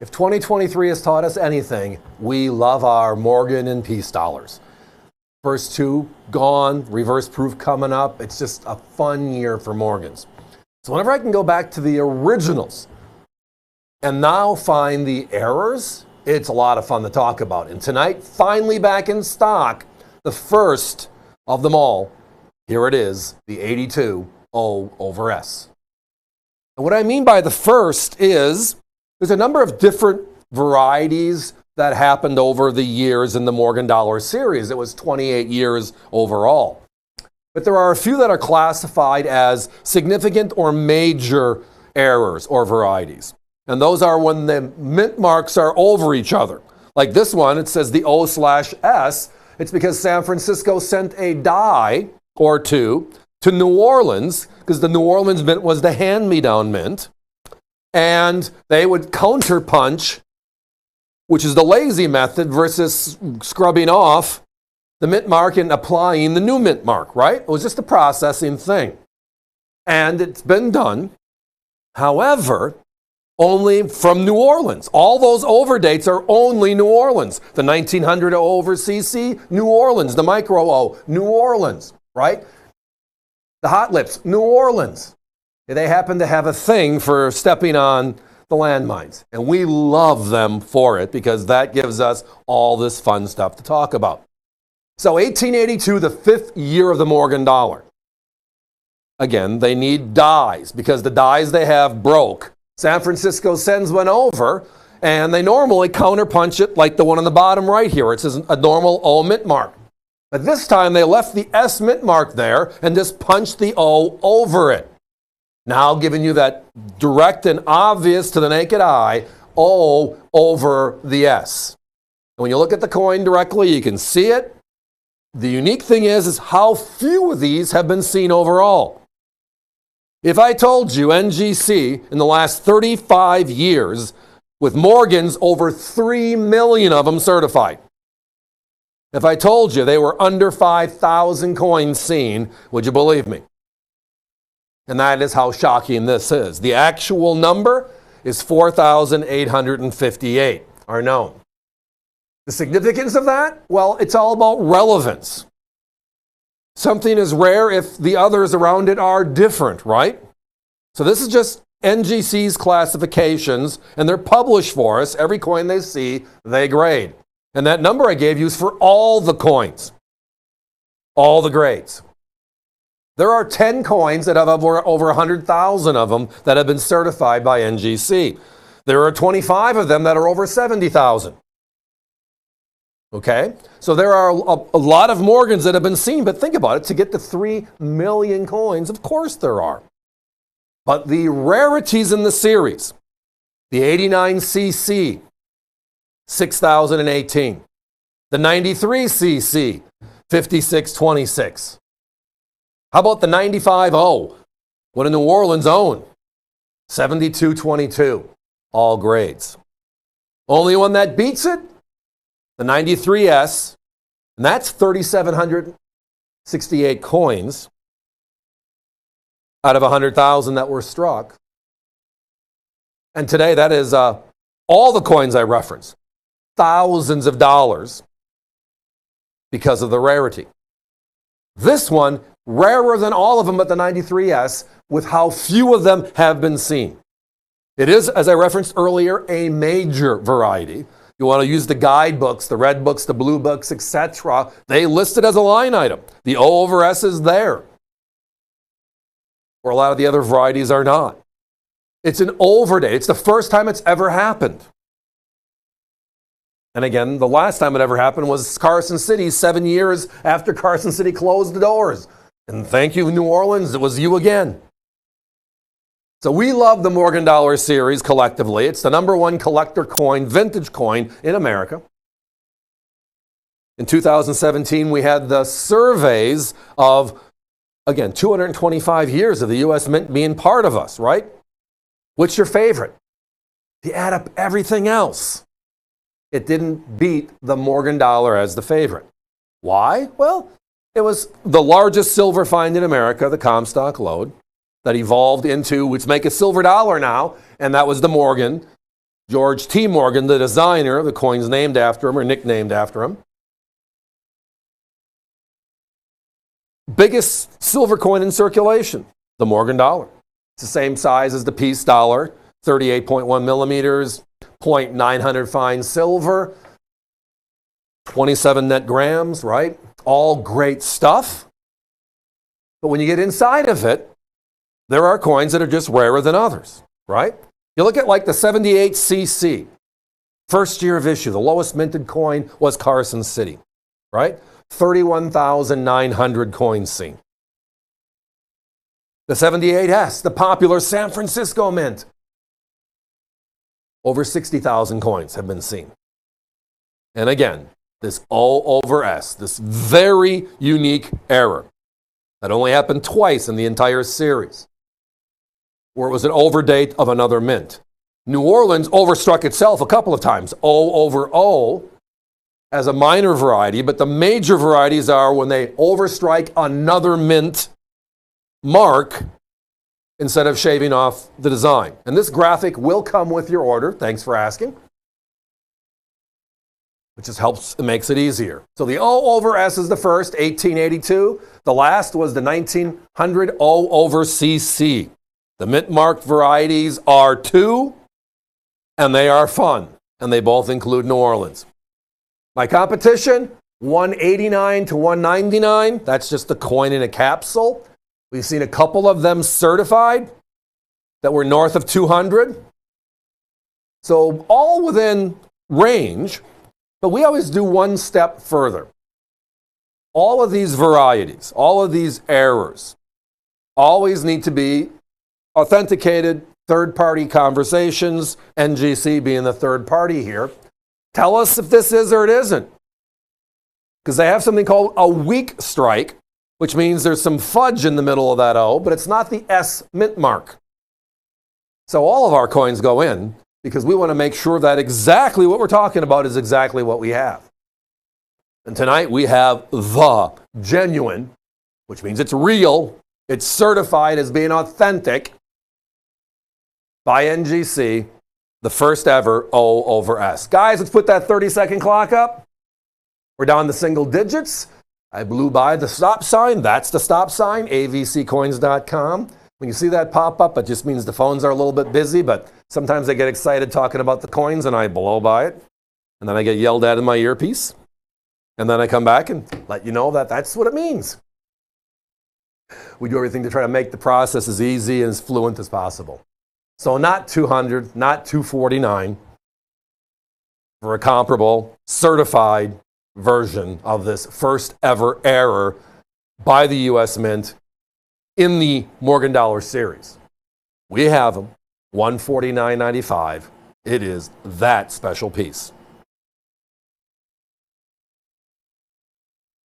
If 2023 has taught us anything, we love our Morgan and Peace dollars. First two gone, reverse proof coming up. It's just a fun year for Morgans. So whenever I can go back to the originals and now find the errors, it's a lot of fun to talk about. And tonight, finally back in stock, the first of them all. Here it is, the 82 O over S. And what I mean by the first is there's a number of different varieties that happened over the years in the Morgan Dollar series. It was 28 years overall. But there are a few that are classified as significant or major errors or varieties. And those are when the mint marks are over each other. Like this one, it says the O/S. It's because San Francisco sent a die or two to New Orleans, because the New Orleans mint was the hand-me-down mint. And they would counterpunch, which is the lazy method, versus scrubbing off the mint mark and applying the new mint mark, right? It was just a processing thing. And it's been done. However, only from New Orleans. All those overdates are only New Orleans. The 1900 O over CC, New Orleans. The micro O, New Orleans, right? The hot lips, New Orleans. They happen to have a thing for stepping on the landmines. And we love them for it because that gives us all this fun stuff to talk about. So 1882, the fifth year of the Morgan dollar. Again, they need dies because the dies they have broke. San Francisco sends one over, and they normally counterpunch it like the one on the bottom right here. It says a normal O mint mark. But this time they left the S mint mark there and just punched the O over it. Now giving you that direct and obvious to the naked eye, O over the S. And when you look at the coin directly, you can see it. The unique thing is how few of these have been seen overall. If I told you NGC in the last 35 years, with Morgans over 3 million of them certified. If I told you they were under 5,000 coins seen, would you believe me? And that is how shocking this is. The actual number is 4,858 are known. The significance of that? Well, it's all about relevance. Something is rare if the others around it are different, right? So this is just NGC's classifications, and they're published for us. Every coin they see, they grade. And that number I gave you is for all the coins, all the grades. There are 10 coins that have over 100,000 of them that have been certified by NGC. There are 25 of them that are over 70,000. Okay? So there are a lot of Morgans that have been seen, but think about it, to get to 3 million coins, of course there are. But the rarities in the series, the 89cc, 6,018. The 93cc, 5626. How about the 95O? What do New Orleans own? 7222. All grades. Only one that beats it? The 93S, and that's 3,768 coins out of 100,000 that were struck. And today that is all the coins I reference, thousands of dollars because of the rarity. This one, rarer than all of them but the 93S, with how few of them have been seen. It is, as I referenced earlier, a major variety. You want to use the guidebooks, the red books, the blue books, etc. They list it as a line item. The O over S is there, where a lot of the other varieties are not. It's an overdate. It's the first time it's ever happened. And again, the last time it ever happened was Carson City, 7 years after Carson City closed the doors. And thank you, New Orleans, it was you again. So we love the Morgan Dollar series collectively. It's the #1 collector coin, vintage coin in America. In 2017, we had the surveys of, again, 225 years of the U.S. Mint being part of us, right? What's your favorite? You add up everything else. It didn't beat the Morgan Dollar as the favorite. Why? Well, it was the largest silver find in America, the Comstock lode, that evolved into, which make a silver dollar now, and that was the Morgan. George T. Morgan, the designer, the coin's named after him or nicknamed after him. Biggest silver coin in circulation, the Morgan dollar. It's the same size as the peace dollar, 38.1 millimeters, 0.900 fine silver, 27 net grams, right? All great stuff. But when you get inside of it, there are coins that are just rarer than others, right? You look at like the 78cc, first year of issue, the lowest minted coin was Carson City, right? 31,900 coins seen. The 78S, the popular San Francisco mint, over 60,000 coins have been seen. And again, this O over S, this very unique error that only happened twice in the entire series, where it was an overdate of another mint. New Orleans overstruck itself a couple of times, O over O, as a minor variety, but the major varieties are when they overstrike another mint mark instead of shaving off the design. And this graphic will come with your order. Thanks for asking. It just helps, it makes it easier. So the O over S is the first, 1882. The last was the 1900 O over CC. The mint marked varieties are two, and they are fun, and they both include New Orleans. My competition, 189 to 199. That's just the coin in a capsule. We've seen a couple of them certified that were north of 200. So all within range, but we always do one step further. All of these varieties, all of these errors, always need to be authenticated third-party conversations, NGC being the third party here. Tell us if this is or it isn't. Because they have something called a weak strike, which means there's some fudge in the middle of that O, but it's not the S mint mark. So all of our coins go in because we want to make sure that exactly what we're talking about is exactly what we have. And tonight we have the genuine, which means it's real, it's certified as being authentic by NGC, the first ever O over S. Guys, let's put that 30-second clock up. We're down to single digits. I blew by the stop sign. That's the stop sign, avccoins.com. When you see that pop up, it just means the phones are a little bit busy, but sometimes I get excited talking about the coins and I blow by it. And then I get yelled at in my earpiece. And then I come back and let you know that that's what it means. We do everything to try to make the process as easy and as fluent as possible. So not 200, not 249 for a comparable, certified version of this first ever error by the U.S. Mint in the Morgan Dollar series. We have them, $149.95. It is that special piece.